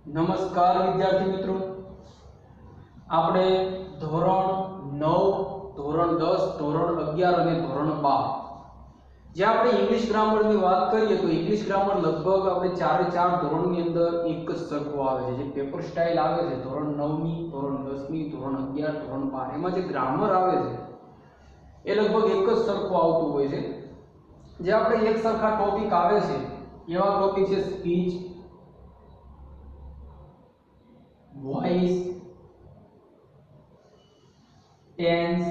નમસ્કાર વિદ્યાર્થી મિત્રો, આપણે ધોરણ 9, ધોરણ 10, ધોરણ 11 અને ધોરણ 12 જે આપણે ઇંગ્લિશ ગ્રામરની વાત કરીએ તો ઇંગ્લિશ ગ્રામર લગભગ આપણે ચારે ચાર ધોરણની અંદર એક જ સરખું આવે છે. જે પેપર સ્ટાઇલ આવે છે ધોરણ 9ની, ધોરણ 10ની, ધોરણ 11, ધોરણ 12 એમાં જે ગ્રામર આવે છે એ લગભગ એક જ સરખું આવતું હોય છે. જે આપણે એક સરખા ટોપિક આવે છે એવા ટોપિક છે સ્પીચ, વોઇસ, ટેન્સ,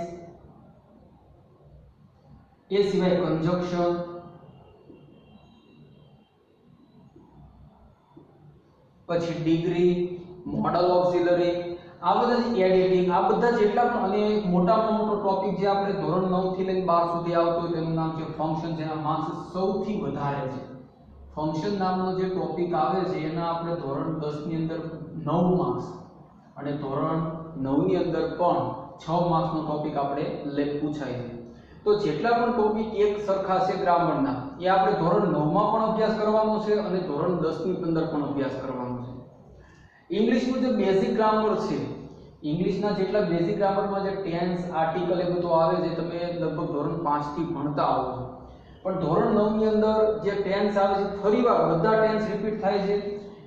એ સિવાય કંજક્શન, પછી ડિગ્રી, મોડલ ઓક્સિલરી, આ બધા જે એડિટિંગ, આ બધા જેટલા પણ અને મોટામાં મોટો ટોપિક જે આપણે ધોરણ 9 થી લઈને 12 સુધી આવતો હોય તેનું નામ છે ફંક્શન, જેના માર્ક્સ સૌથી વધારે છે. ફંક્શન નામનો જે ટોપિક આવે છે એના આપણે ધોરણ 10 ની અંદર 9 માર્ક્સ અને ધોરણ 9 ની અંદર પણ 6 માર્ક્સનો ટોપિક આપણે પૂછાય છે. તો જેટલા પણ ટોપિક એક સરખા છે ગ્રામરના એ આપણે ધોરણ 9 માં પણ અભ્યાસ કરવાનો છે અને ધોરણ 10 ની અંદર પણ અભ્યાસ કરવાનો છે. ઇંગ્લિશનું જે બેઝિક ગ્રામર છે, ઇંગ્લિશના જેટલા બેઝિક ગ્રામરમાં જે ટેન્સ, આર્ટિકલ એ બધું આવે છે તમે લગભગ ધોરણ 5 થી ભણતા આવો છો. પણ ધોરણ 9 ની અંદર જે ટેન્સ આવે છે ફરીવાર બધા ટેન્સ રિપીટ થાય છે.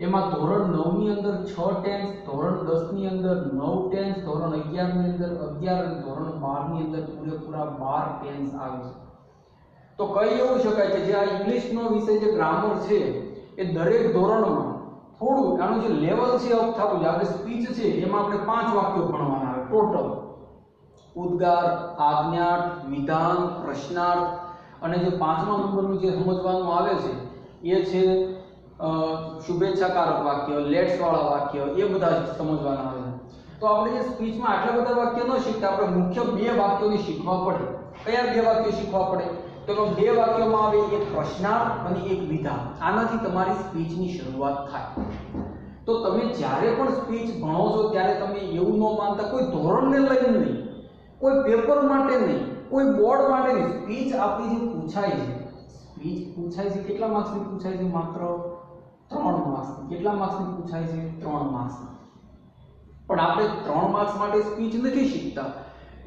એમાં ધોરણ 9 ની અંદર 6 ટેન્સ, ધોરણ 10 ની અંદર 9 ટેન્સ, ધોરણ 11 ની અંદર 11 અને ધોરણ 12 ની અંદર પૂરેપૂરા 12 ટેન્સ આવે છે. તો કહી એવું શકાય કે જે આ ઇંગ્લિશનો વિષય જે ગ્રામર છે એ દરેક ધોરણમાં થોડું આનું જે લેવલ છે અપ થતું જાય. આપણે સ્પીચ છે એમાં આપણે 5 વાક્યો ભણવાના આવે ટોટલ: ઉદ્ગાર, આજ્ઞાર્થ, વિધાન, પ્રશ્નાર્થ, અને જે 5મા નંબરનું જે સમજવાનું આવે છે એ છે શુભેચ્છાકારક વાક્ય, લેટ્સ વાળા વાક્ય, એ બધા સમજવાના આવે છે. તો આપણે જે સ્પીચમાં આટલા બધા વાક્ય ન શીખતા આપણે મુખ્ય 2 વાક્યોને શીખવા પડે. કયા 2 વાક્યો શીખવા પડે? તો 2 વાક્યોમાં આવે એક પ્રશ્નાર્થ અને એક વિધાન. આનાથી તમારી સ્પીચની શરૂઆત થાય. તો તમે જ્યારે પણ સ્પીચ ભણો છો ત્યારે તમે એવું ન માનતા કોઈ ધોરણને લઈને નહીં, કોઈ પેપર માટે નહીં, કોઈ બોર્ડ માટે નહીં. સ્પીચ આપણી જે પૂછાય છે, સ્પીચ પૂછાય છે કેટલા માર્ક્સની પૂછાય છે? માત્ર 3 માર્ક્સની. કેટલા માર્ક્સની પૂછાય છે? 3 માર્ક્સની. પણ આપણે 3 માર્ક્સ માટે સ્પીચ નથી શીખતા.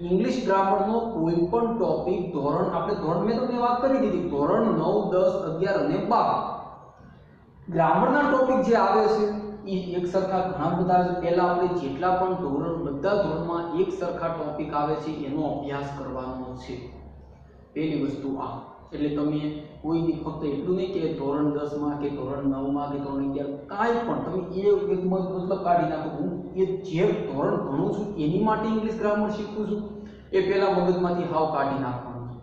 ઇંગ્લિશ ગ્રામરનો કોઈ પણ ટોપિક ધોરણ આપણે ધોરણ મેં તમને વાત કરી દીધી ધોરણ 9, 10, 11 અને 12 ગ્રામરના ટોપિક જે આવે છે એ એક સરખા ઘણા બધા છે. પહેલા આપણે જેટલા પણ ધોરણ બધા ધોરણમાં એક સરખા ટોપિક આવે છે એનો અભ્યાસ કરવાનો છે. પહેલી વસ્તુ આ. એટલે તમે કોઈ દી ફક્ત એટલું નહીં કે ધોરણ 10 માં કે ધોરણ 9 માં કે ધોરણ 11 કાંઈ પણ તમે એક મતલબ કાઢી નાખો. હું એ જે ધોરણ ભણું છું એની માટે ઇંગ્લિશ ગ્રામર શીખું છું એ પહેલા મગજમાંથી હાવ કાઢી નાખવાનું છે.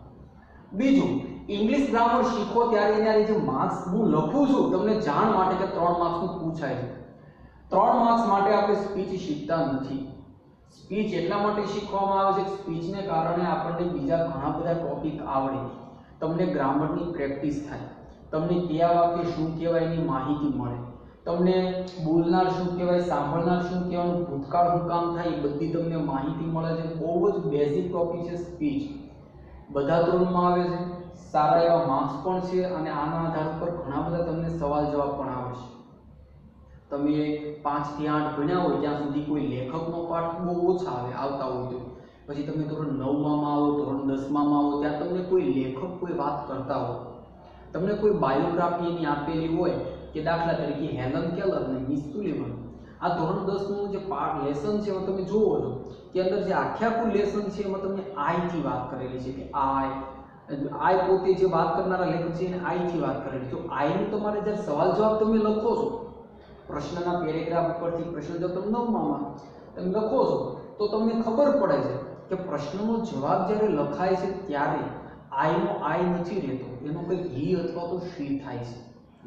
બીજું, ઇંગ્લિશ ગ્રામર શીખો ત્યારે જે માર્ક્સ હું લખું છું તમને જાણ માટે કે 3 માર્ક્સનું પૂછાય છે. 3 માર્ક્સ માટે આપણે સ્પીચ શીખતા નથી. સ્પીચ એટલા માટે શીખવામાં આવે છે કે સ્પીચને કારણે આપણને બીજા ઘણા બધા ટોપિક આવડે, તમને ગ્રામરની પ્રેક્ટિસ થાય, તમને કયા વાક્ય શું કહેવાય એની માહિતી મળે, તમને બોલનાર શું કહેવાય, સાંભળનાર શું કહેવાનું, ભૂતકાળ શું કામ થાય એ બધી તમને માહિતી મળે છે. બહુ જ બેઝિક ટોપિક છે સ્પીચ. બધા ધોરણમાં આવે છે, સારા એવા માર્ક્સ પણ છે અને આના આધાર પર ઘણા બધા તમને સવાલ જવાબ પણ આવે છે. તમે 5 થી 8 ભણ્યા હોય ત્યાં સુધી કોઈ લેખકનો પાઠ બહુ ઓછા આવતા હોય તો પછી તમે ધોરણ 9 માં આવો, ધોરણ 10 માં આવો ત્યાં તમને કોઈ લેખક કોઈ વાત કરતા હોય, તમને કોઈ બાયોગ્રાફી એની આપેલી હોય કે દાખલા તરીકે હેલન કેલર અને મિસ સુલિવન. આ ધોરણ 10 નું જે પાર્ટ લેસન છે એમાં તમે જુઓ છો કે અંદર જે આખું લેસન છે એમાં તમને આઈ થી વાત કરેલી છે કે આઈ પોતે જે વાત કરનારા લેખક છે એને આઈ થી વાત કરેલી. તો આઈ નું તમારે જ્યારે સવાલ જવાબ તમે લખો છો પ્રશ્નના પેરેગ્રાફ ઉપરથી પ્રશ્ન જો તમે 9માં તમે લખો છો તો તમને ખબર પડે છે કે પ્રશ્નનો જવાબ જ્યારે લખાય છે ત્યારે આઈનો આઈ નથી રહેતો, એનો કંઈક હી અથવા તો શી થાય છે.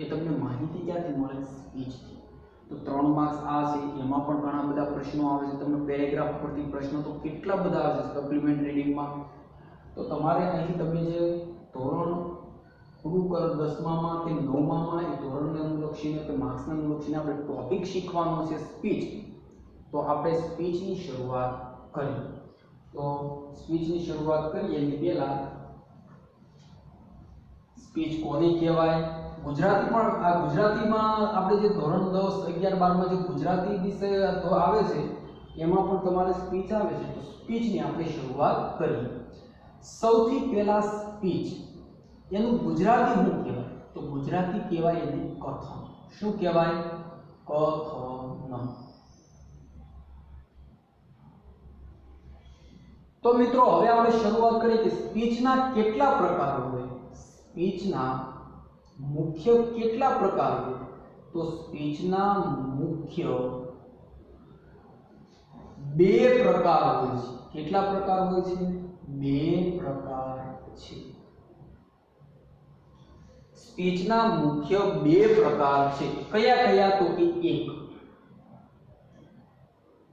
એ તમને માહિતી ક્યાંથી મળે? સ્પીચથી. તો 3 માર્ક્સ આ છે. એમાં પણ ઘણા બધા પ્રશ્નો આવે છે. તમને પેરેગ્રાફ ઉપરથી પ્રશ્નો તો કેટલા બધા આવે છે સપ્લિમેન્ટ રીડિંગમાં. તો તમારે અહીંથી તમે જે ધોરણ પૂરું કરો 10માં કે 9માં એ ધોરણને અનુલક્ષીને કે માર્ક્સને અનુલક્ષીને આપણે ટોપિક શીખવાનો છે સ્પીચ. તો આપણે સ્પીચની શરૂઆત કરીએ. તો સ્પીચની શરૂઆત કરીએ એની પહેલા સ્પીચ કોને કહેવાય, ગુજરાતી પણ આ ગુજરાતીમાં આપણે જે ધોરણ 10 11 12 માં જે ગુજરાતી વિષય આવે છે એમાં પણ તમારે સ્પીચ આવે છે તો સ્પીચની આપણે શરૂઆત કરીએ સૌથી પહેલા સ્પીચ એનું ગુજરાતી શું કહેવાય તો ગુજરાતી કહેવાય એને કથન શું કહેવાય કથન તો મિત્રો હવે આપણે શરૂઆત કરીએ કે સ્પીચના કેટલા પ્રકારો હોય સ્પીચના મુખ્ય કેટલા પ્રકાર હોય તો સ્પીચના મુખ્ય બે પ્રકાર હોય છે કેટલા પ્રકાર હોય છે બે પ્રકાર છે સ્પીચના મુખ્ય બે પ્રકાર છે કયા કયા તો કે એક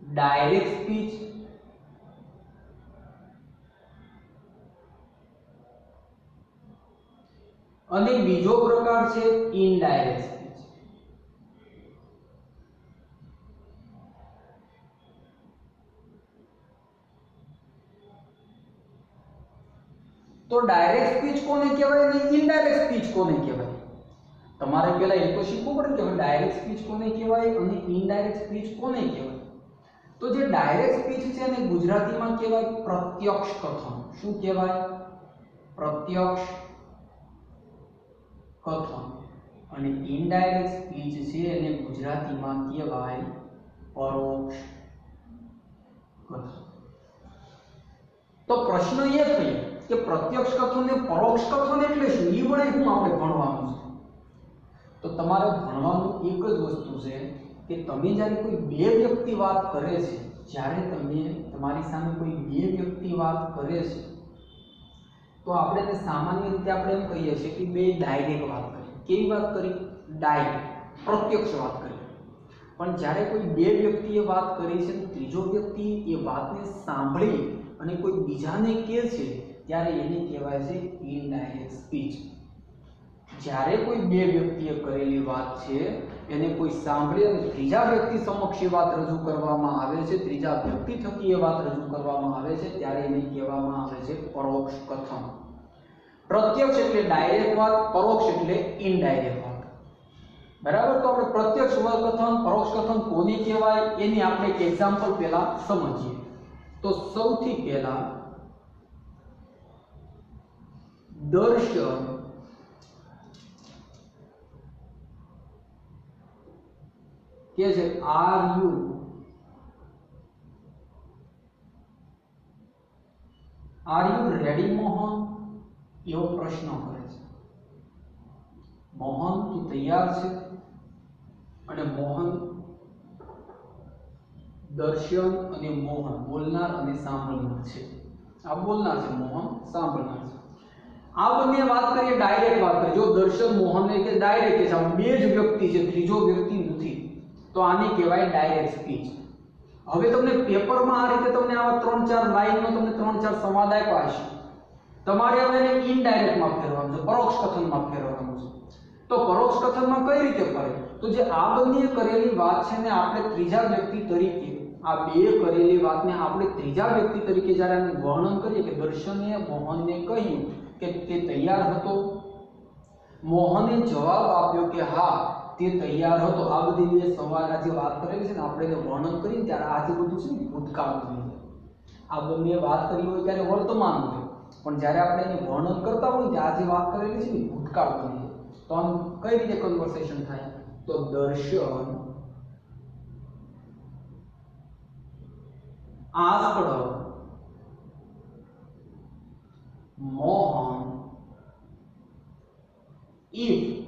ડાયરેક્ટ સ્પીચ અને બીજો પ્રકાર છે ઇનડાયરેક્ટ સ્પીચ તો ડાયરેક્ટ સ્પીચ કોને કહેવાય અને ઇનડાયરેક્ટ સ્પીચ કોને કહેવાય તમારે પહેલા એ તો શીખવું પડે કે ડાયરેક્ટ સ્પીચ કોને કહેવાય અને ઇનડાયરેક્ટ સ્પીચ કોને કહેવાય તો જે ડાયરેક્ટ સ્પીચ છે એને ગુજરાતીમાં કહેવાય પ્રત્યક્ષ કથન શું કહેવાય પ્રત્યક્ષ કથન અને ઇનડાયરેક્ટ સ્પીચ છે એને ગુજરાતીમાં કહેવાય પરોક્ષ કથન તો પ્રશ્ન એ થયો કે પ્રત્યક્ષ કથન અને પરોક્ષ કથન એટલે શું ઈ વડે શું આપણે ભણવાનું છે તો તમારે ભણવાનું એક જ વસ્તુ છે કે તમે જ્યારે કોઈ બે વ્યક્તિ વાત કરે છે જ્યારે તમે તમારી સામે કોઈ બે વ્યક્તિ વાત કરે છે તો આપણે એને સામાન્ય રીતે આપણે એમ કહીએ છીએ કે બે ડાયરેક્ટ વાત કરી કેવી વાત કરી ડાયરેક્ટ પ્રત્યક્ષ વાત કરી પણ જ્યારે કોઈ બે વ્યક્તિએ વાત કરી છે અને ત્રીજો વ્યક્તિ એ વાતને સાંભળી અને કોઈ બીજાને કહે છે ત્યારે એને કહેવાય છે ઇનડાયરેક્ટ સ્પીચ જ્યારે કોઈ બે વ્યક્તિએ કરેલી વાત છે એને કોઈ સાંભળી અને ત્રીજા વ્યક્તિ સમક્ષ એ વાત રજૂ કરવામાં આવે છે ત્રીજા વ્યક્તિ થકી એ વાત રજૂ કરવામાં આવે છે ત્યારે એને કહેવામાં આવે છે પરોક્ષ કથન પ્રત્યક્ષ એટલે ડાયરેક્ટ વાત પરોક્ષ એટલે ઇનડાયરેક્ટ વાત બરાબર તો આપણે પ્રત્યક્ષ કથન પરોક્ષ કથન કોને કહેવાય એની આપણે એક એક્ઝામ્પલ પહેલા સમજીએ તો સૌથી પહેલા દર્શન કે છે આર યુ રેડી મોહન એવો પ્રશ્ન કરે છે મોહન તું તૈયાર છે અને મોહન દર્શન અને મોહન બોલનાર અને સાંભળનાર છે આ બોલનાર છે મોહન સાંભળનાર છે આ બંને વાત કરીએ ડાયરેક્ટ વાત કરીએ જો દર્શન મોહન ને કે ડાયરેક્ટ છે બે જ વ્યક્તિ છે ત્રીજો વ્યક્તિ નથી તો આને કહેવાય ડાયરેક્ટ સ્પીચ હવે તમને પેપરમાં આ રીતે તમને આવા 3-4 લાઈનનો તમને 3-4 સંવાદ આપ્યા હશે તમારે હવે એને ઇનડાયરેક્ટમાં ફેરવવાનું છે પરોક્ષ કથનમાં ફેરવવાનું છે તો પરોક્ષ કથનમાં કઈ રીતે ફરે તો જે આ બંને કરેલી વાત છે ને આપણે ત્રીજા વ્યક્તિ તરીકે આ બે કરેલી વાતને આપણે ત્રીજા વ્યક્તિ તરીકે જ્યારે આનું વર્ણન કરીએ કે દર્શને મોહનને કહ્યું કે તે તૈયાર હતો મોહને જવાબ આપ્યો કે હા તે તૈયાર હતો આ બધી બે સંવાદ આજે વાત કરેલી છે ને આપણે એને વર્ણન કરીને ત્યારે આ જે બધું છે ને ભૂતકાળ બની જાય આ બંને વાત કરી હોય ત્યારે વર્તમાન હોય પણ જ્યારે આપણે એને વર્ણન કરતા હોય ત્યારે આજે વાત કરેલી છે ને ભૂતકાળ બની જાય તો આમ કઈ રીતે કન્વર્સેશન થાય તો દર્શન asked Mohan if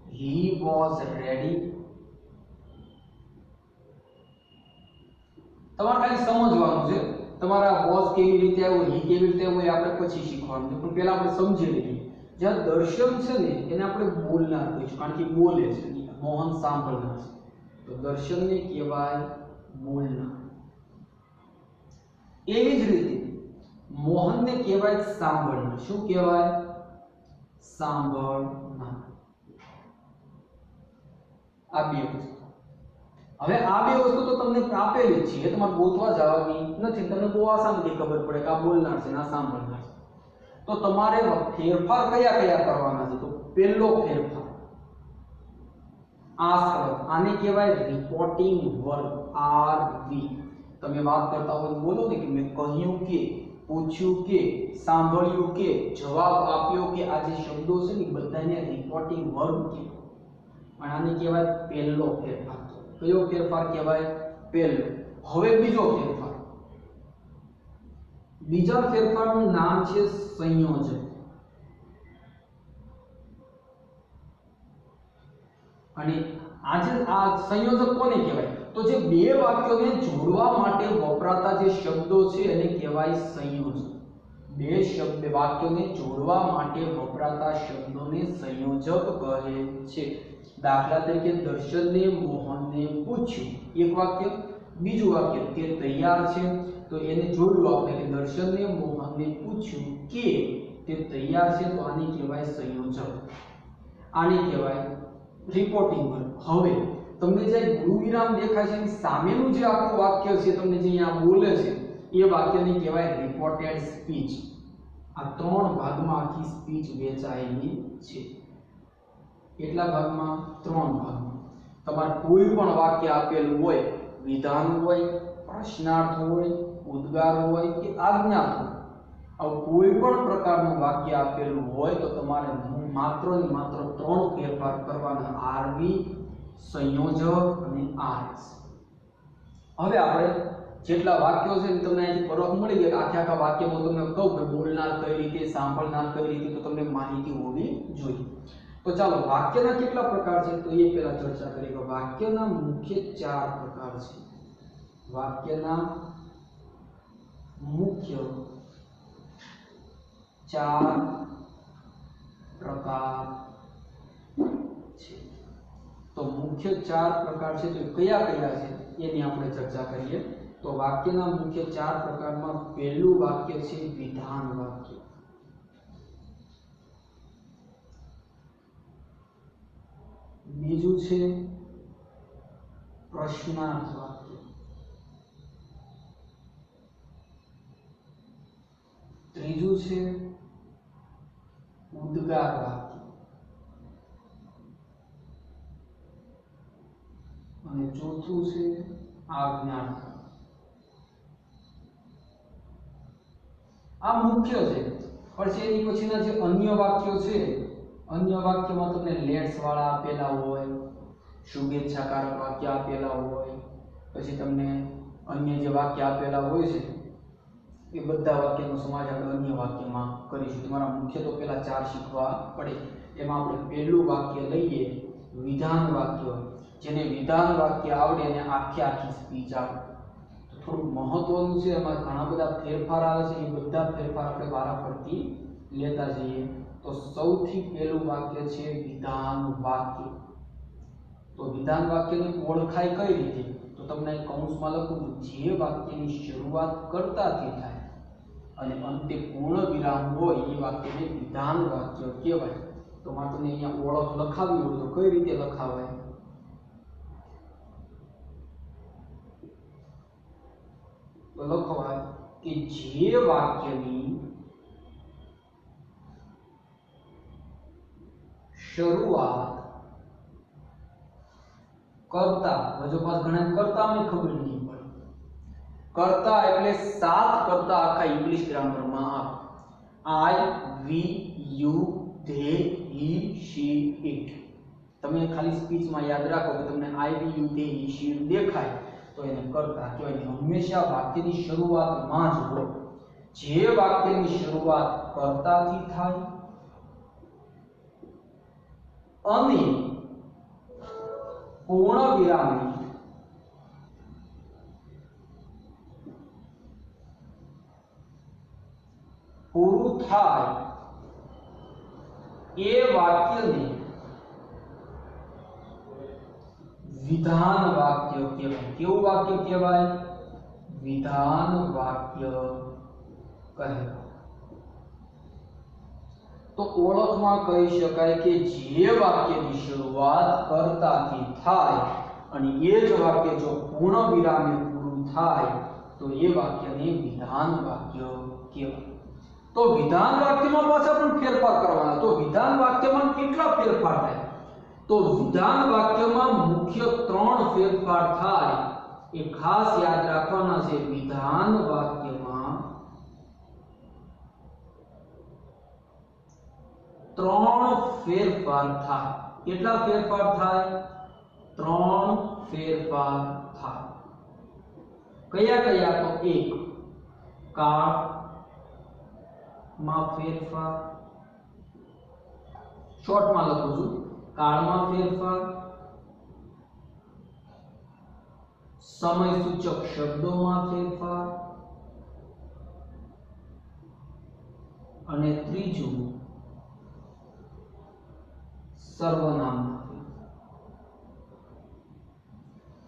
he was ready. તમારે ખાલી સમજવાનું છે તમારા વોઝ કેવી રીતે આવ્યો હી કેવી રીતે આવ્યો એ આપણે પછી શીખવાનું છે પણ પહેલા આપણે સમજી લઈએ જ્યાં દર્શન છે ને એને આપણે બોલનાર કહીશું કારણ કે બોલે છે મોહન સાંભળનાર છે તો દર્શનને કહેવાય બોલનાર એવી જ રીતે મોહનને કહેવાય સાંભળનાર શું કહેવાય સાંભળનાર આ બે વસ્તુ હવે આ બે વસ્તુ તો તમને આપેલી છે એ તમારે ગોતવા જવાની નથી તમને બહુ આસાનીથી ખબર પડે કે આ બોલનાર છે ને આ સાંભળનાર છે તો તમારે ફેરફાર કયા કયા કરવાના છે તો પહેલો ફેરફાર આ શરત આને કહેવાય રિપોર્ટિંગ વર્બ આરવી. તમે વાત કરતા હોય બોલો ને કે મેં કહ્યું કે, પૂછ્યું કે, સાંભળ્યું કે, જવાબ આપ્યો કે, આ જે શબ્દો છે ને બધાને રિપોર્ટિંગ વર્બ કહેવાય. અને આને કહેવાય પહેલો ફેરફાર. કયો ફેરફાર કહેવાય? પહેલો. હવે બીજો ફેરફાર. બીજા ફેરફારનું નામ છે સંયોજક. અને આજે આ સંયોજક કોને કહેવાય? તો જે બે વાક્યોને જોડવા માટે વપરાતા જે શબ્દો છે એને કહેવાય સંયોજક. બે વાક્યોને જોડવા માટે વપરાતા શબ્દોને સંયોજક કહે છે. દાખલા તરીકે દર્શનને મોહનને પૂછ્યું, એક વાક્ય. બીજું વાક્ય તે તૈયાર છે, તો એને જોડવું આપણે કે દર્શનને મોહનને પૂછ્યું કે તે તૈયાર છે, તો આને કહેવાય સંયોજક. આને કહેવાય રિપોર્ટિંગ વર્બ. હવે તમને જે ગુરુ વિરામ દેખાય છે એની સામેનું જે આખું વાક્ય છે તમને જે અહીંયા બોલે છે એ વાક્યને કહેવાય રિપોર્ટેડ સ્પીચ. આ ત્રણ ભાગમાં આખી સ્પીચ વહેંચાયેલી છે. કેટલા ભાગમાં? ત્રણ ભાગમાં. તમારે કોઈ પણ વાક્ય આપેલું હોય, વિધાન હોય, પ્રશ્નાર્થ હોય, ઉદ્ગાર હોય કે આજ્ઞાર્થ હોય, આવું કોઈ પણ પ્રકારનું વાક્ય આપેલું હોય તો તમારે માત્ર ને માત્ર ત્રણ ફેરફાર કરવાના: આરવી, સંયોજક અને આરએસ. હવે આપણે જેટલા વાક્યો છે ને તમને અહીંથી પરખ મળી ગઈ. આખા આખા વાક્યમાં તમને કહું કે બોલનાર કઈ રીતે, સાંભળનાર કઈ રીતે, તો તમને માહિતી હોવી જોઈએ. તો ચાલો વાક્યના કેટલા પ્રકાર છે તો એ પહેલા ચર્ચા કરીએ કે વાક્યના મુખ્ય 4 પ્રકાર છે. વાક્યના મુખ્ય 4 પ્રકાર છે. તો મુખ્ય 4 પ્રકાર છે તો કયા કયા છે એની આપણે ચર્ચા કરીએ. તો વાક્યના મુખ્ય 4 પ્રકારમાં પહેલું વાક્ય છે વિધાન વાક્ય. બીજું છે પ્રશ્નાર્થ વાક્ય. ત્રીજું છે ઉદ્ગાર વાક્ય. અને ચોથું છે આજ્ઞાર્થ. આ મુખ્ય છે. પછી એની પછીના જે અન્ય વાક્યો છે, અન્ય વાક્યમાં તમને લેટ્સ વાળા આપેલા હોય, શુભેચ્છાકારક વાક્ય આપેલા હોય, પછી તમને અન્ય જે વાક્ય આપેલા હોય છે એ બધા વાક્યનો સમાજ આપણે અન્ય વાક્યમાં કરીશું. તમારા મુખ્ય તો પહેલા 4 શીખવા પડે. એમાં આપણે પહેલું વાક્ય લઈએ વિધાન વાક્ય. જેને વિધાન વાક્ય આવડે એને આખી સ્પીચ આવડે. તો થોડું મહત્વનું છે, એમાં ઘણા બધા ફેરફાર આવે છે. એ બધા ફેરફાર આપણે વારાફરતી લેતા જઈએ. તો સૌથી પહેલું વાક્ય છે વિધાન વાક્ય. તો વિધાન વાક્યની ઓળખાય કઈ રીતે? તો તમને કૌંસમાં લખું છું, જે વાક્યની શરૂઆત કર્તાથી થાય અને અંતે પૂર્ણ વિરામ હોય એ વાક્યને વિધાન વાક્ય કહેવાય. તો મારે તમને અહીંયા ઓળખ લખાવી હોય તો કઈ રીતે લખાવાય? તો લખવાય કે જે વાક્યની શરૂઆત કરતા, રજૂઆત ઘણા કરતા મને ખબર નહીં પડે. કરતા એટલે 7 કરતા આખા ઇંગ્લિશ ગ્રામરમાં આવે. I, we, you, they, he, she, it. તમે ખાલી સ્પીચમાં યાદ રાખો કે તમને I, we, you, they, he, she, it દેખાય તો એને કરતા કહેવાય. હંમેશા વાક્યની શરૂઆતમાં જ હોય. જે વાક્યની શરૂઆત કરતાથી થાય અને પૂર્ણ વિરામ પૂરું થાય એ વાક્યને વિધાન વાક્ય કહેવાય. કેવું વાક્ય કહેવાય? વિધાન વાક્ય કહેવાય. તો ઓળખમાં કહી શકાય કે જે વાક્યની શરૂઆત કર્તાથી થાય અને એ જ વાક્ય જો પૂર્ણ વિરામે પૂરું થાય તો એ વાક્યને વિધાન વાક્ય કહેવાય. तो विधान वाक्यમાં પાછા પણ ફેરફાર કરવાના તો વિધાન વાક્યમાં કેટલા ફેરફાર થાય તો વિધાન વાક્યમાં મુખ્ય 3 ફેરફાર થાય એ ખાસ યાદ રાખવાના છે વિધાન વાક્યમાં 3 ફેરફાર થાય કેટલા ફેરફાર થાય 3 ફેરફાર થાય કયા કયા તો એક કાળ માં ફેરફાર શોર્ટ માં લખું છું કાળમાં ફેરફાર સમય સૂચક શબ્દોમાં ફેરફાર અને ત્રીજું સર્વનામમાં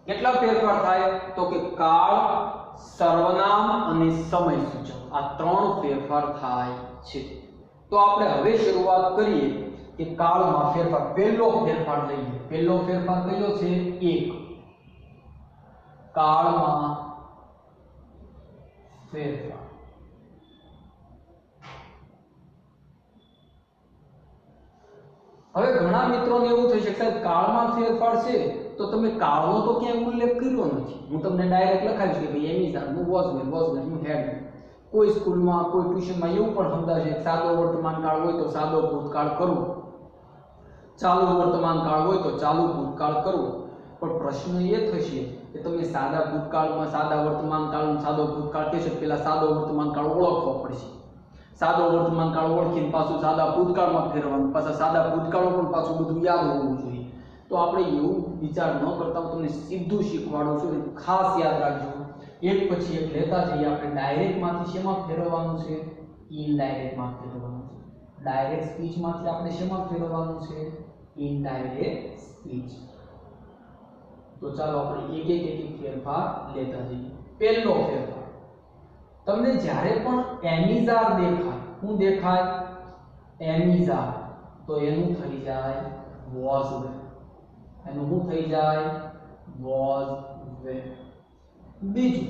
કેટલા ફેરફાર થાય તો કે કાળ સર્વનામ અને સમય સૂચક આ 3 ફેરફાર થાય છે તો આપણે હવે શરૂઆત કરીએ કે કાળમાં ફેરફાર પહેલો ફેરફાર લઈએ પહેલો ફેરફાર કયો છે 1 કાળમાં ફેરફાર હવે ઘણા મિત્રોને એવું થઈ શકે સાહેબ કાળમાં ફેરફાર છે તો તમે કાળનો તો ક્યાંય ઉલ્લેખ કર્યો નથી હું તમને ડાયરેક્ટ લખાવીશ કે ભાઈ એમિઝાન હું વોઝ હું હેડ કોઈ સ્કૂલમાં કોઈ ટ્યુશનમાં એવું પણ સમજાશે કે સાદો વર્તમાન કાળ હોય તો સાદો ભૂતકાળ કરવો ચાલુ વર્તમાન કાળ હોય તો ચાલુ ભૂતકાળ કરવો પણ પ્રશ્ન એ થશે કે તમે સાદા ભૂતકાળમાં સાદા વર્તમાન કાળનો સાદો ભૂતકાળ કહેશો પહેલા સાદો વર્તમાન કાળ ઓળખવો પડશે સાદો વર્તમાન કાળ ઓળખીને પાછું સાદા ભૂતકાળમાં ફેરવાનું પાછા સાદા ભૂતકાળો પણ પાછું બધું યાદ હોવું જોઈએ તો આપણે એવું વિચાર ન કરતા હું તમને સીધું શીખવાડું છું ખાસ યાદ રાખજો એક પછી એક લેતા જઈએ આપણે ડાયરેક્ટ માંથી શેમાં ફેરવવાનું છે ઇનડાયરેક્ટ માં ફેરવવાનું છે ડાયરેક્ટ સ્પીચ માંથી આપણે શેમાં ફેરવવાનું છે ઇનડાયરેક્ટ સ્પીચ તો ચાલો આપણે એક એક ફેરફાર લેતા જઈએ પહેલો ફેરફાર તમને જ્યારે પણ એમિઝાર દેખાય શું દેખાય એમિઝાર તો એનું થઈ જાય વોઝ વેર એનું શું થઈ જાય વોઝ વેર બીજું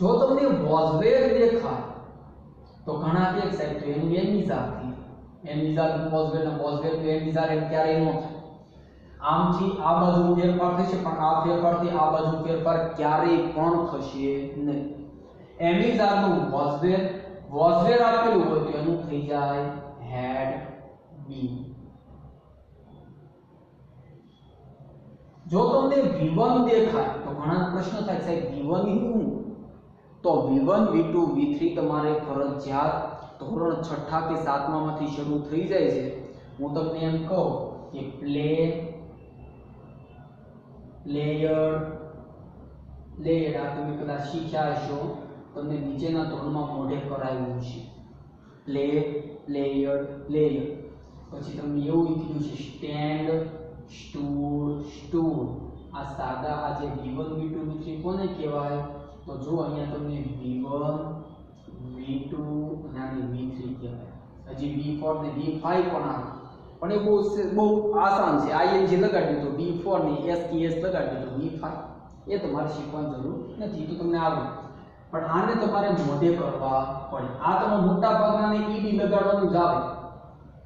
જો તમને વોઝ વેર દેખાય તો ઘણા કે સાહેબ તો એનું એમિઝાર થી એમિઝાર વોઝ વેર ને વોઝ વેર એમિઝાર એમ ક્યારે ન થાય આમથી આ બાજુ ફેરફાર થશે પણ આ ફેરફારથી આ બાજુ ફેરફાર ક્યારેય પણ થશે નહીં એમિઝાર નું વોઝ વેર આપેલું હોય તો એનું થઈ જાય હેડ બી જો તમને v1 દેખાય તો ઘણા પ્રશ્ન થાય સાહેબ v1 શું તો v1 v2 v3 તમારે ફરજિયાત ધોરણ 6 કે 7મા માંથી શરૂ થઈ જાય છે હું તમને એમ કહું કે લેયર આ તમે કદાચ શીખ્યા હશો તમને નીચેના ધોરણમાં મોઢે કરાવ્યું છે લેયર પછી તમને એવું કીધું છે સ્ટેન્ડ સ્ટૂલ આ સાદા આ જે v1 v2 v3 કોને કહેવાય તો જો અહીંયા તમને v1 v2 અને આને v3 કહેવાય હજી v4 ને v5 પણ આવે પણ એ બહુ આસાન છે ing લગાડી દીધો v4 ને s લગાડી દીધો v5 એ તમારે શીખવાની જરૂર નથી તો તમને આવડે પણ આને તમારે મોઢે કરવા પડે આ તમે મોટા ભાગનાને ed લગાડવાનું જ આવે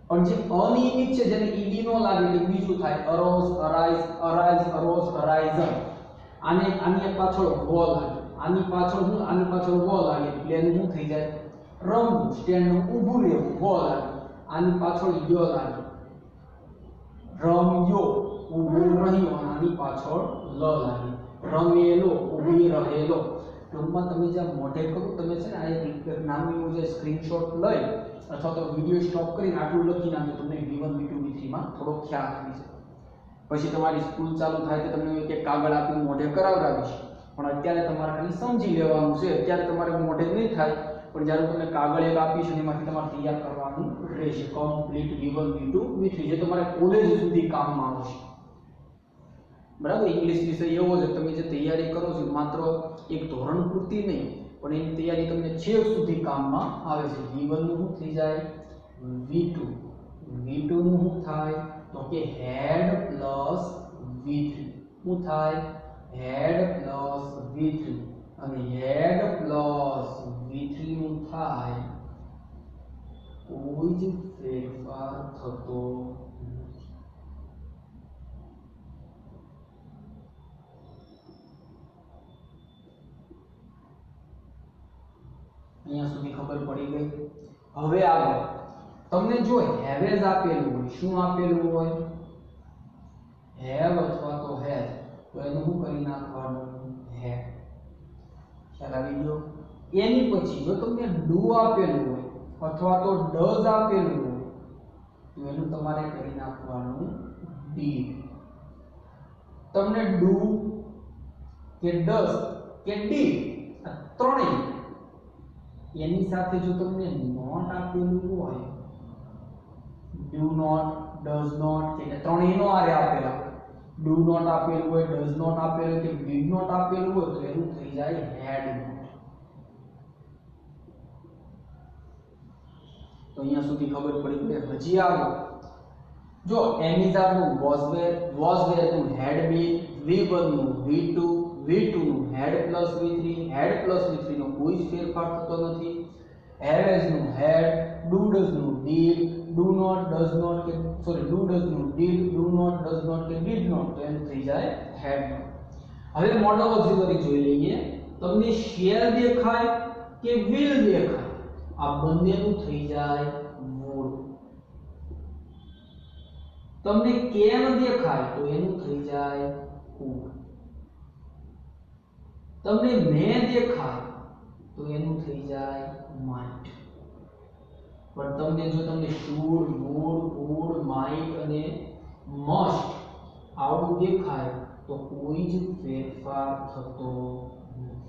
પણ જે અનિયમિત છે જેને ed નો લાગે એટલે બીજું થાય અરોઝ અરાઇઝન આની પાછળ વો લાગે આની પાછળ વો લાગે પ્લેન શું થઈ જાય રમવું સ્ટેન્ડ ઊભું રહેવું વો લાગે આની પાછળ યો લાગે રમ્યો ઊભો રહ્યો આની પાછળ લ લાગે રમેલો ઊભી રહેલો ટૂંકમાં તમે જે મોઢે કરો તમે છે ને આ એક નામનું જે સ્ક્રીનશોટ લઈ અથવા તો વિડિયો સ્ટોપ કરીને આટલું લખી નાખો તમને v1 v2 v3 માં થોડો ખ્યાલ આવી જાય પછી તમારી સ્કૂલ ચાલુ થાય તો તમને એક કાગળ આપીને મોઢે કરાવડાવીશ પણ અત્યારે તમારે ખાલી સમજી લેવાનું છે અત્યારે તમારે મોઢે નહીં થાય પણ જ્યારે તમને કાગળ એક આપીશ અને એમાંથી તમારે તૈયાર કરવાનું રહેશે કમ્પ્લીટ v1 v2 v3 જે તમારે કોલેજ સુધી કામમાં આવશે બરાબર ઇંગ્લિશ વિષય એવો છે તમે જે તૈયારી કરો છો માત્ર એક ધોરણ પૂરતી નહીં પણ એની તૈયારી તમને છેક સુધી કામમાં આવે છે v1 નું શું થઈ જાય v2 નું શું થાય તો કે હેડ પ્લસ v3 શું થાય હેડ પ્લસ v3 અને હેડ પ્લસ v3 નું થાય કોઈ જ ફેરફાર થતો અહીંયા સુધી ખબર પડી ગઈ। હવે આગળ તમને જો હેવેજ આપેલું હોય, શું આપેલું હોય, હેવ અથવા તો હેઝ, તો એનું શું કરી નાખવાનું, હેવ। ખ્યાલ આવી ગયો? એની પછી જો તમને ડુ આપેલું હોય અથવા તો ડઝ આપેલું હોય તો એનું તમારે કરી નાખવાનું ડીડ। તમને ડુ કે ડઝ કે ડીડ ત્રણેય એની સાથે જો તમને નોટ આપેલું હોય, ડુ નોટ, ડઝ નોટ કે ત્રણેય નો આરે આપેલા, ડુ નોટ આપેલું હોય, ડઝ નોટ આપેલું કે ડીડ નોટ આપેલું હોય તો એનું થઈ જાય હેડ નોટ। તો અહીંયા સુધી ખબર પડી કે હજી આગળ જો એમિઝાર નું વોઝ વેર નું હેડ બીન, V1 નું V2, V2 નું had plus V3, had plus V3 નો કોઈ જ ફેરફાર થતો નથી, હેવેજ નું હેડ, ડુ ડઝ નું did, do not, does not કે સોરી ડુ ડઝ નું did, do not, does not કે ડીડ નોટ, તો એનું થઈ જાય હેડ નોટ। હવે મોડલ ઓક્સિલરી જોઈ લઈએ। તમને શેર દેખાય કે વિલ દેખાય, આ બંનેનું થઈ જાય would। તમને કેન દેખાય તો એનું થઈ જાય could। તમને મે દેખાય તો એનું થઈ જાય might। પણ તમને જો તમને should, would, could, might અને must આવું દેખાય તો કોઈ જ ફેરફાર થતો નથી।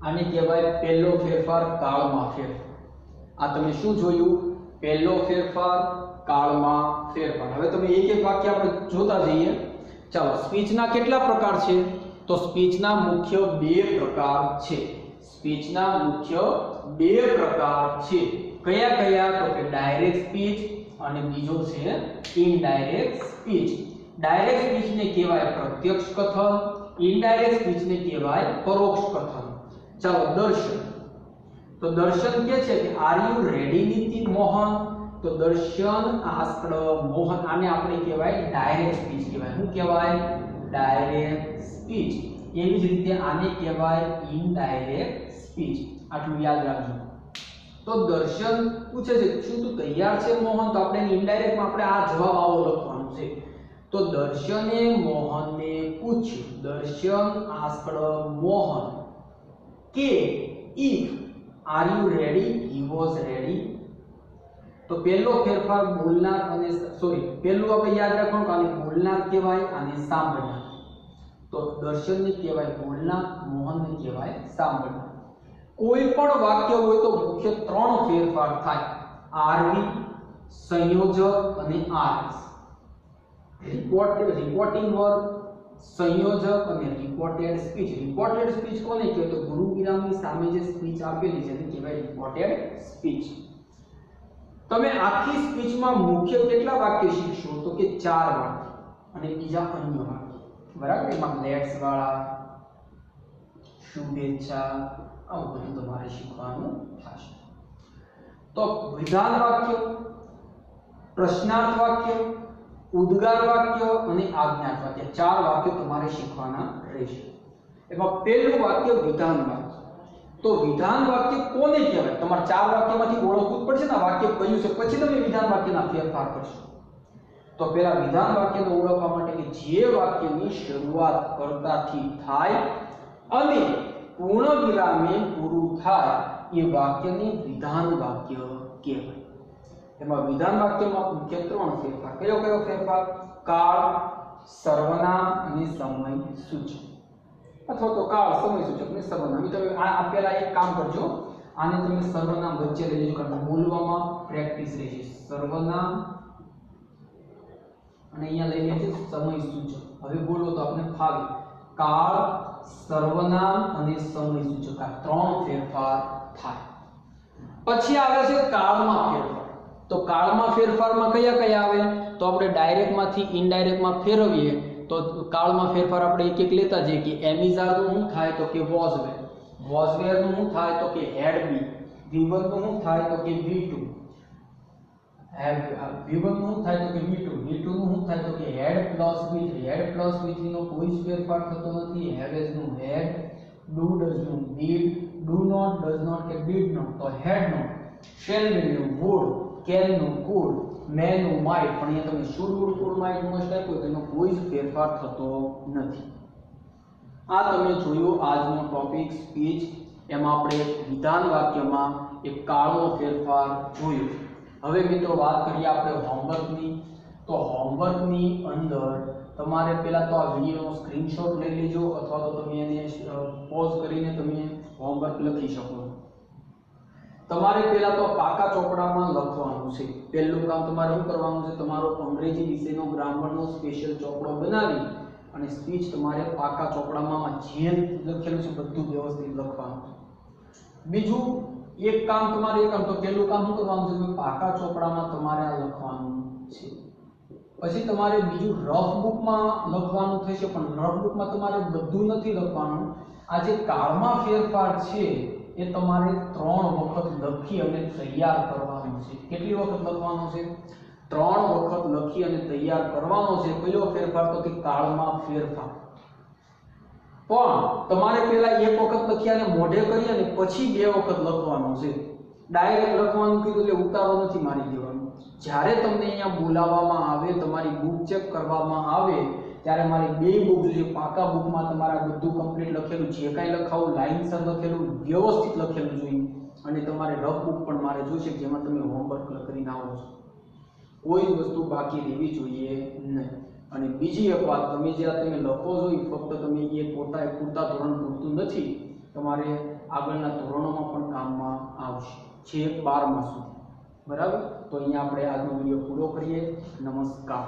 આને કહેવાય પહેલો ફેરફાર કાળમાં ફેરફાર। આ તમે શું જોયું? પહેલો ફેરફાર કાળમાં ફેરફાર। હવે તમે એક એક વાક્ય આપણે જોતા જઈએ। ચાલો, સ્પીચના કેટલા પ્રકાર છે? તો સ્પીચના મુખ્ય બે પ્રકાર છે। સ્પીચના મુખ્ય બે પ્રકાર છે। કયા કયા? તો કે ડાયરેક્ટ સ્પીચ અને બીજો છે ઇનડાયરેક્ટ સ્પીચ। ડાયરેક્ટ સ્પીચને કહેવાય પ્રત્યક્ષ કથન, ઇનડાયરેક્ટ સ્પીચને કહેવાય પરોક્ષ કથન। ચાલો, દર્શન। તો દર્શન કે છે કે are you ready Nitin Mohan? તો દર્શન આસ્ક્ડ મોહન, આને આપણે કહેવાય ડાયરેક્ટ સ્પીચ કહેવાય। શું કહેવાય? Direct speech. એવી જ રીતે આને કહેવાય ઇનડાયરેક્ટ સ્પીચ। આટલું યાદ રાખજો। તો દર્શન પૂછે છે શું તું તૈયાર છે મોહન? તો આપણે ઇનડાયરેક્ટમાં આપણે આ જવાબ આવો લખવાનું છે। તો દર્શને મોહનને પૂછ્યું, દર્શન આસ્ક્ડ મોહન કે if are you ready? he was ready। તો પહેલો ફેરફાર બોલનાર અને સોરી પહેલું આપણે યાદ રાખવાનું કે આને બોલનાર કહેવાય, આને સાંભળનાર। તો દર્શનને કહેવાય બોલનાર, મોહનને કહેવાય સાંભળનાર। કોઈ પણ વાક્ય હોય તો મુખ્ય ત્રણ ફેરફાર થાય, આરવી, સંયોજક અને આરએસ। રિપોર્ટિંગ વર્બ, સંયોજક અને રિપોર્ટેડ સ્પીચ। રિપોર્ટેડ સ્પીચ કોને કહેવાય? તો ગુરુ વિરામની સામે જે સ્પીચ આપેલી છે એને કહેવાય રિપોર્ટેડ સ્પીચ। તમે આખી સ્પીચમાં મુખ્ય કેટલા વાક્ય શીખશો? તો કે 4 વાક્ય અને બીજા અન્ય વાક્ય, બરાબર? એમાં લેટ્સ વાળા, શુભેચ્છા, આવું બધું તમારે શીખવાનું થશે। તો વિધાન વાક્ય, પ્રશ્નાર્થ વાક્ય, ઉદ્ગાર વાક્ય અને આજ્ઞાર્થ વાક્ય, 4 વાક્યો તમારે શીખવાના રહેશે। એમાં પહેલું વાક્ય વિધાન વાક્ય। તો વિધાન વાક્ય કોને કહેવાય? તમારે 4 વાક્યમાંથી ઓળખવું પડશે ને વાક્ય કયું છે, પછી તમે વિધાન વાક્યના ફેરફાર કરશો। તો પહેલા વિધાન વાક્યને ઓળખવા માટે કે જે વાક્યની શરૂઆત કર્તાથી થાય અને પૂર્ણ વિરામે પૂરું થાય એ વાક્યને વિધાન વાક્ય કહેવાય। એમાં વિધાન વાક્યમાં મુખ્ય 3 ફેરફાર। કયો કયો ફેરફાર? કાળ, સર્વનામ અને સમય સૂચક, અથવા તો કાળ, સમય સૂચક અને સર્વનામ। તમે આ પહેલા એક કામ કરજો, આને તમે સર્વનામ વચ્ચે લઈ જજો કારણ કે બોલવામાં પ્રેક્ટિસ રહેશે। સર્વનામ અને અહીંયા લઈ લેજો સમય સૂચક। હવે બોલો તો આપણે ફાવે। કાળ, સર્વનામ અને સમય સૂચક, આ 3 ફેરફાર થાય। પછી આવે છે કાળમાં ફેરફાર। તો કાળમાં ફેરફારમાં કયા કયા આવે? તો આપણે ડાયરેક્ટમાંથી ઇનડાયરેક્ટમાં ફેરવીએ તો કાળમાં ફેરફાર આપણે એક એક લેતા જઈએ કે એમિઝાર નું શું થાય તો કે વોઝવેર નું શું થાય તો કે હેડ બી, V1 નું શું થાય તો કે V2, V1 નું શું થાય તો કે V2, V2 નું શું થાય તો કે had plus V3, had plus V3 નો કોઈ જ ફેરફાર થતો નથી. હેવેઝ નું હેડ, ડુ ડઝ નું did, do not, does not કે ડીડ નોટ તો હેડ નોટ, શેલ વિલ નું વુડ, કેન નું કુડ, મે નું માઇટ, પણ અહીંયા તમે should would could might must આપ્યો તેનો કોઈ જ ફેરફાર થતો નથી. આ તમે જોયું આજનો ટોપિક સ્પીચ. એમાં આપણે વિધાન વાક્યમાં એક કાળનો ફેરફાર જોયો. હવે મિત્રો વાત કરીએ આપણે હોમવર્કની. તો હોમવર્કની અંદર તમારે પહેલા તો આ વિડિયોનો સ્ક્રીનશોટ લઈ લેજો અથવા તો તમે એને પોઝ કરીને તમે હોમવર્ક લખી શકો. તમારે પહેલા તો પાકા ચોપડામાં લખવાનું છે. પહેલું કામ તમારે શું કરવાનું છે, તમારો અંગ્રેજી વિષયનો ગ્રામરનો સ્પેશિયલ ચોપડો બનાવી અને સ્પીચ તમારે પાકા ચોપડામાં જે લખેલું છે બધું વ્યવસ્થિત લખવાનું. બીજું એક કામ તમારે તો પહેલું કામ શું કરવાનું છે, પાકા ચોપડામાં તમારે આ લખવાનું છે. પછી તમારે બીજું રફ બુકમાં લખવાનું થશે, પણ રફ બુકમાં તમારે બધું નથી લખવાનું. આ જે કાળમાં ફેરફાર છે એ તમારે 3 વખત લખી અને તૈયાર કરવાનું છે. કેટલી વખત લખવાનું છે? 3 વખત લખી અને તૈયાર કરવાનો છે. કયો ફેરફાર તો કે કાળમાં ફેરફાર. પણ તમારે પહેલા એક વખત લખી અને મોઢે કરી અને પછી 2 વખત લખવાનું છે. ડાયરેક્ટ લખવાનું કીધું એટલે ઉતારો નથી મારી દેવાનો. જ્યારે તમને અહીંયા બોલાવવામાં આવે, તમારી બુક ચેક કરવામાં આવે ત્યારે મારી 2 બુક જોઈએ. પાકા બુકમાં તમારા બધું કમ્પ્લીટ લખેલું, જે કાંઈ લખાવું લાઈનસર લખેલું, વ્યવસ્થિત લખેલું જોઈએ. અને તમારે રફ બુક પણ મારે જોઈશે જેમાં તમે હોમવર્ક કરીને આવો છો. કોઈ વસ્તુ બાકી રહેવી જોઈએ નહીં. અને બીજી એક વાત, તમે જ્યારે તમે લખો છો એ ફક્ત તમે એ પૂરતા ધોરણ પૂરતું નથી, તમારે આગળના ધોરણોમાં પણ કામમાં આવશે, છેક 12મા સુધી. બરાબર? તો અહીંયા આપણે આજનો વિડીયો પૂરો કરીએ. નમસ્કાર.